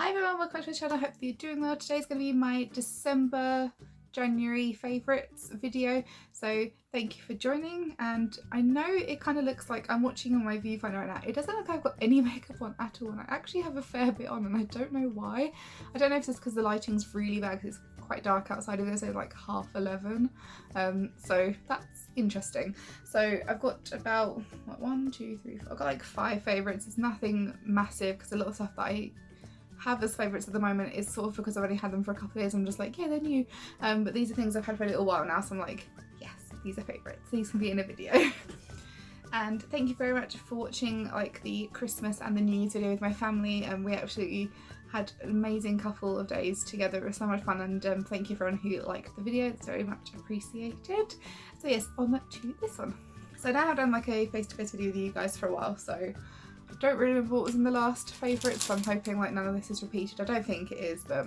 Hi everyone, welcome to my channel. I hope that you're doing well. Today's going to be my January favourites video, so thank you for joining. And I know it kind of looks like I'm watching on my viewfinder right now. It doesn't look like I've got any makeup on at all, and I actually have a fair bit on and I don't know why. I don't know if it's because the lighting's really bad because it's quite dark outside of this, so like 11:30. So that's interesting. So I've got about what, 1, 2, 3, 4. I've got like 5 favourites. It's nothing massive because a lot of stuff that I have as favourites at the moment is sort of because I've already had them for a couple of years. I'm just like, yeah, they're new. But these are things I've had for a little while now, so I'm like, yes, these are favourites. These can be in a video. And thank you very much for watching like the Christmas and the New Year's video with my family, and we absolutely had an amazing couple of days together. It was so much fun, and thank you for everyone who liked the video. It's very much appreciated. So yes, on to this one. So now I've done like a face-to-face video with you guys for a while, so I don't really remember what was in the last favourites, so I'm hoping like none of this is repeated. I don't think it is, but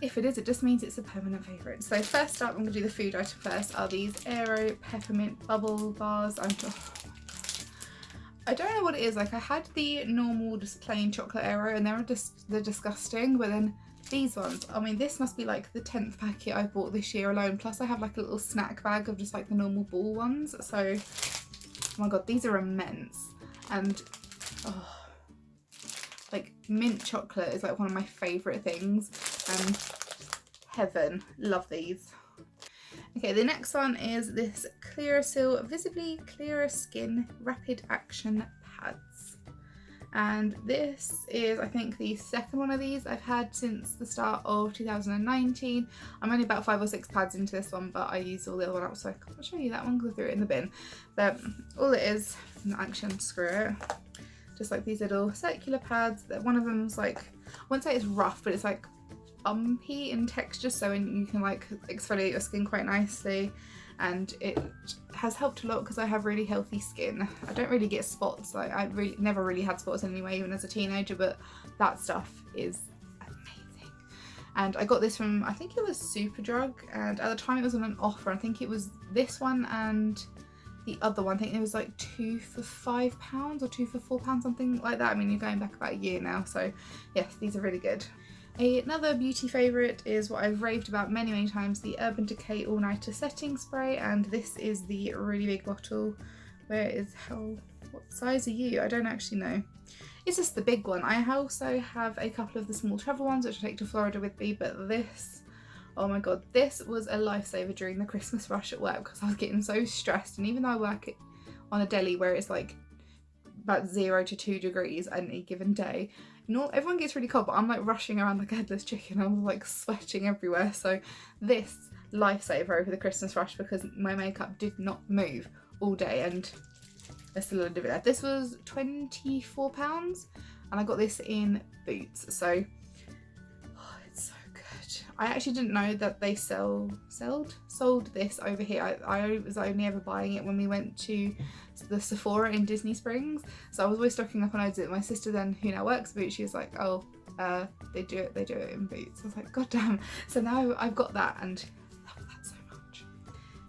if it is, it just means it's a permanent favourite. So first up, I'm going to do the food item first, are these Aero Peppermint Bubble Bars. Oh my God. I don't know what it is, like I had the normal just plain chocolate Aero and they're disgusting, but then these ones, I mean this must be like the 10th packet I bought this year alone, plus I have like a little snack bag of just like the normal ball ones, so oh my God, these are immense. And oh, like mint chocolate is like one of my favourite things, and heaven, love these. Okay, the next one is this Clearasil Visibly Clearer Skin Rapid Action Pads, and this is I think the second one of these I've had since the start of 2019. I'm only about 5 or 6 pads into this one, but I used all the other one up, so I can't show you that one because I threw it in the bin. But all it is, actually unscrew it, just like these little circular pads. That one of them's like, I wouldn't say it's rough, but it's like bumpy in texture, so you can like exfoliate your skin quite nicely, and it has helped a lot because I have really healthy skin. I don't really get spots, like I never really had spots anyway, even as a teenager, but that stuff is amazing. And I got this from, I think it was Superdrug, and at the time it was on an offer. I think it was this one and the other one, I think it was like 2 for £5 or 2 for £4, something like that. I mean, you're going back about a year now, so yes, these are really good. Another beauty favourite is what I've raved about many times, the Urban Decay All Nighter Setting Spray, and this is the really big bottle. Where is, what size are you? I don't actually know. It's just the big one. I also have a couple of the small travel ones which I take to Florida with me, but this, oh my God, this was a lifesaver during the Christmas rush at work because I was getting so stressed, and even though I work on a deli where it's like about 0 to 2 degrees on any given day, everyone gets really cold, but I'm like rushing around like a headless chicken. I'm like sweating everywhere. So this lifesaver over the Christmas rush because my makeup did not move all day, and there's still a little bit left. This was £24 and I got this in Boots, so oh, it's so good. I actually didn't know that they sold this over here. I was only ever buying it when we went to the Sephora in Disney Springs, so I was always stocking up on loads of it. My sister then, who now works Boots, she was like, oh, they do it in Boots. I was like, god damn. So now I've got that and I love that so much.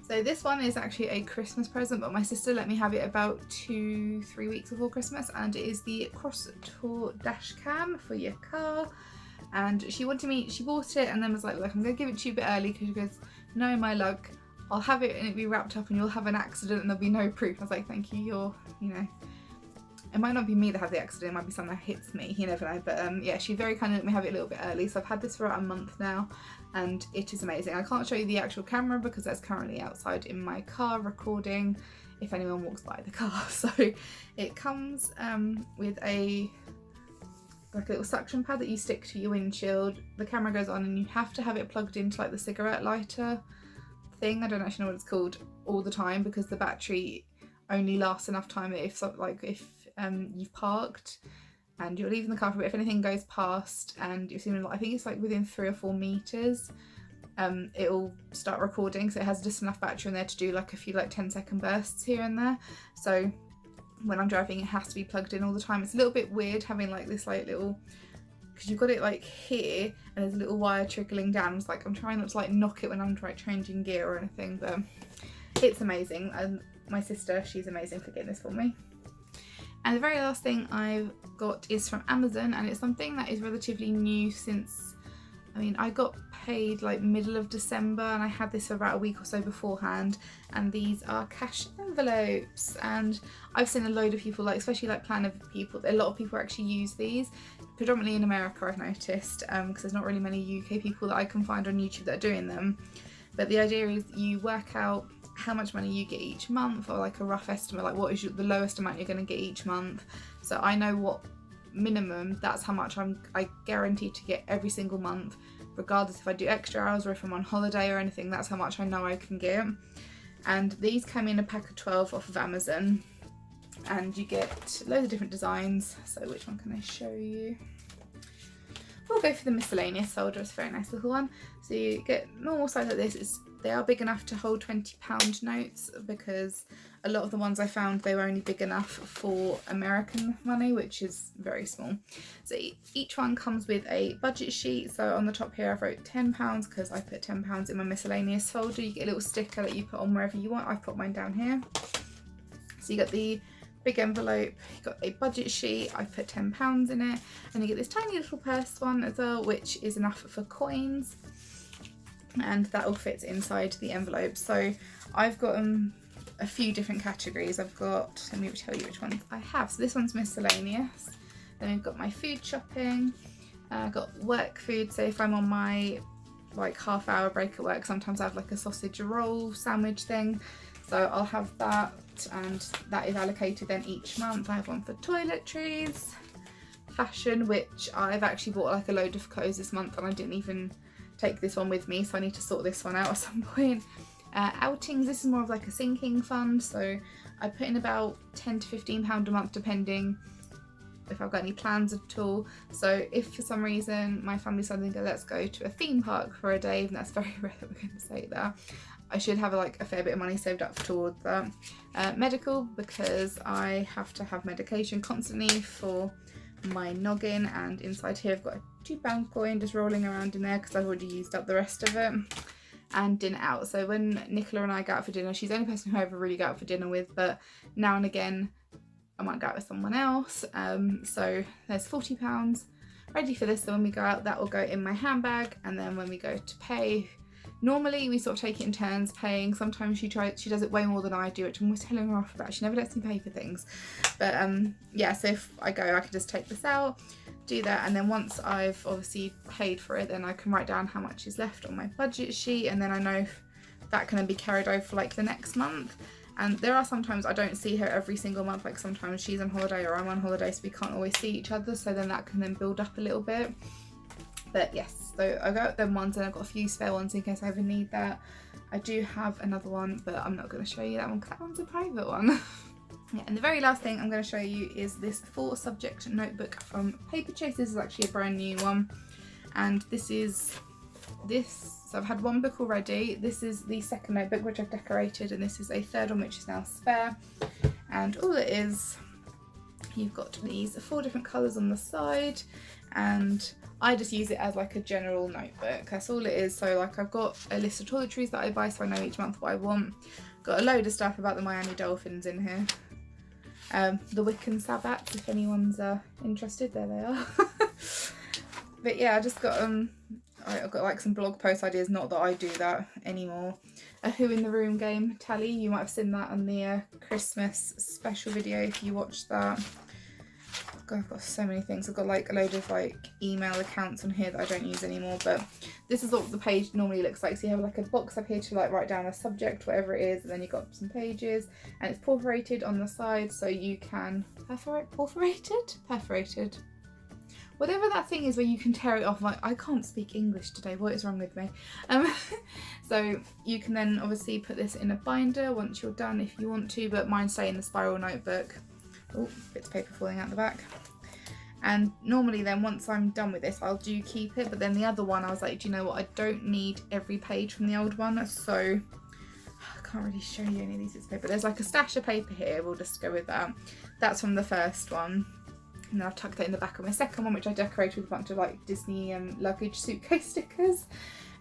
So this one is actually a Christmas present, but my sister let me have it about 2-3 weeks before Christmas, and it is the Cross Tour dash cam for your car. And she bought it and then was like, look, I'm gonna give it to you a bit early because she goes, no, my luck, I'll have it and it'll be wrapped up and you'll have an accident and there'll be no proof. I was like, thank you, it might not be me that had the accident, it might be something that hits me, you never know. But yeah, she very kindly let me have it a little bit early, so I've had this for about a month now and it is amazing. I can't show you the actual camera because that's currently outside in my car recording if anyone walks by the car. So it comes with a little suction pad that you stick to your windshield. The camera goes on and you have to have it plugged into like the cigarette lighter thing. I don't actually know what it's called all the time because the battery only lasts enough time if you've parked and you're leaving the car for a bit. If anything goes past and you're seeing, I think it's like within 3 or 4 meters, it'll start recording. So it has just enough battery in there to do like a few like 10-second bursts here and there. So when I'm driving, it has to be plugged in all the time. It's a little bit weird having like this like little, because you've got it like here and there's a little wire trickling down. It's like I'm trying not to like knock it when I'm like changing gear or anything, but it's amazing. And my sister, she's amazing for getting this for me. And the very last thing I've got is from Amazon, and it's something that is relatively new since, I mean, I got paid like middle of December and I had this for about a week or so beforehand, and these are cash envelopes. And I've seen a load of people, like especially like planner people, a lot of people actually use these, predominantly in America I've noticed, because there's not really many UK people that I can find on YouTube that are doing them. But the idea is you work out how much money you get each month, or like a rough estimate, like what is the lowest amount you're going to get each month. So I know what minimum, that's how much I guarantee to get every single month, regardless if I do extra hours or if I'm on holiday or anything. That's how much I know I can get. And these come in a pack of 12 off of Amazon, and you get loads of different designs. So which one can I show you? We'll go for the miscellaneous folder. It's a very nice little one. So you get normal size like this. They are big enough to hold £20 notes, because a lot of the ones I found, they were only big enough for American money, which is very small. So each one comes with a budget sheet. So on the top here I've wrote £10 because I put £10 in my miscellaneous folder. You get a little sticker that you put on wherever you want. I've put mine down here. So you got the big envelope, you got a budget sheet, I put £10 in it, and you get this tiny little purse one as well, which is enough for coins, and that all fits inside the envelope. So I've got a few different categories. I've got, let me tell you which ones I have. So this one's miscellaneous, then we've got my food shopping, I've got work food. So if I'm on my like half-hour break at work, sometimes I have like a sausage roll sandwich thing, so I'll have that, and that is allocated then each month. I have one for toiletries, fashion, which I've actually bought like a load of clothes this month and I didn't even take this one with me, so I need to sort this one out at some point. Outings, this is more of like a sinking fund, so I put in about £10 to £15 a month depending if I've got any plans at all. So if for some reason my family suddenly go, let's go to a theme park for a day, and that's very rare that we're going to say that, I should have like a fair bit of money saved up towards that. Medical, because I have to have medication constantly for my noggin, and inside here I've got a £2 coin just rolling around in there because I've already used up the rest of it. And dinner out. So when Nicola and I go out for dinner, she's the only person who I ever really go out for dinner with, but now and again I might go out with someone else. So there's £40 ready for this. So when we go out, that will go in my handbag, and then when we go to pay, normally we sort of take it in turns paying. Sometimes she does it way more than I do, which I'm always telling her off about. She never lets me pay for things. But yeah, so if I go, I can just take this out, do that, and then once I've obviously paid for it, then I can write down how much is left on my budget sheet, and then I know that can then be carried over for like the next month. And there are sometimes I don't see her every single month, like sometimes she's on holiday or I'm on holiday, so we can't always see each other, so then that can then build up a little bit. But yes, so I got them ones, and I've got a few spare ones in case I ever need that. I do have another one, but I'm not going to show you that one because that one's a private one. Yeah, and the very last thing I'm going to show you is this 4-subject notebook from Paperchase. This is actually a brand new one, and this is so I've had one book already. This is the second notebook which I've decorated, and this is a third one which is now spare. And all it is, you've got these 4 different colours on the side, and I just use it as like a general notebook. That's all it is. So like I've got a list of toiletries that I buy, so I know each month what I want. Got a load of stuff about the Miami Dolphins in here. The Wiccan Sabbats, if anyone's interested, there they are. But yeah, I just got I've got like some blog post ideas, not that I do that anymore. A Who in the Room game tally, you might have seen that on the Christmas special video if you watched that. God, I've got so many things. I've got like a load of like email accounts on here that I don't use anymore, but this is what the page normally looks like. So you have like a box up here to like write down a subject, whatever it is, and then you've got some pages, and it's perforated on the side, so you can perforated, whatever that thing is where you can tear it off. Like, I can't speak English today, what is wrong with me? So you can then obviously put this in a binder once you're done if you want to, but mine stay in the spiral notebook. Oh, bits of paper falling out the back. And normally then once I'm done with this, I'll keep it, but then the other one I was like, do you know what, I don't need every page from the old one, so I can't really show you any of these bits of paper. There's like a stash of paper here, we'll just go with that. That's from the first one. And then I've tucked that in the back of my second one, which I decorated with a bunch of like Disney luggage suitcase stickers.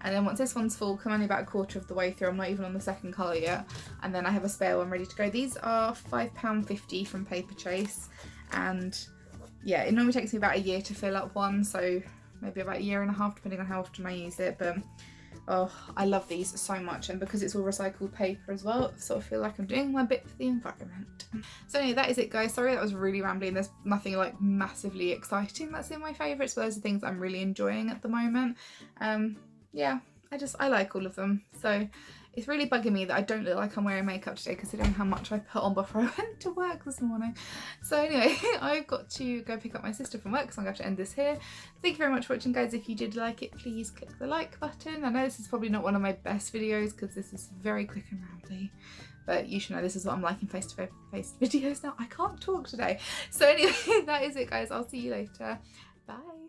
And then once this one's full, I'm only about a quarter of the way through, I'm not even on the second colour yet, and then I have a spare one ready to go. These are £5.50 from Paperchase, and yeah, it normally takes me about a year to fill up one, so maybe about a year and a half depending on how often I use it. But oh, I love these so much, and because it's all recycled paper as well, I sort of feel like I'm doing my bit for the environment. So anyway, that is it guys. Sorry that was really rambling. There's nothing like massively exciting that's in my favourites, but those are things I'm really enjoying at the moment. Yeah, I like all of them. So it's really bugging me that I don't look like I'm wearing makeup today, considering how much I put on before I went to work this morning. So anyway, I've got to go pick up my sister from work, so I'm going to have to end this here. Thank you very much for watching guys. If you did like it, please click the like button. I know this is probably not one of my best videos because this is very quick and rambly, but you should know this is what I'm like in face-to-face videos now. I can't talk today. So anyway, that is it guys. I'll see you later. Bye.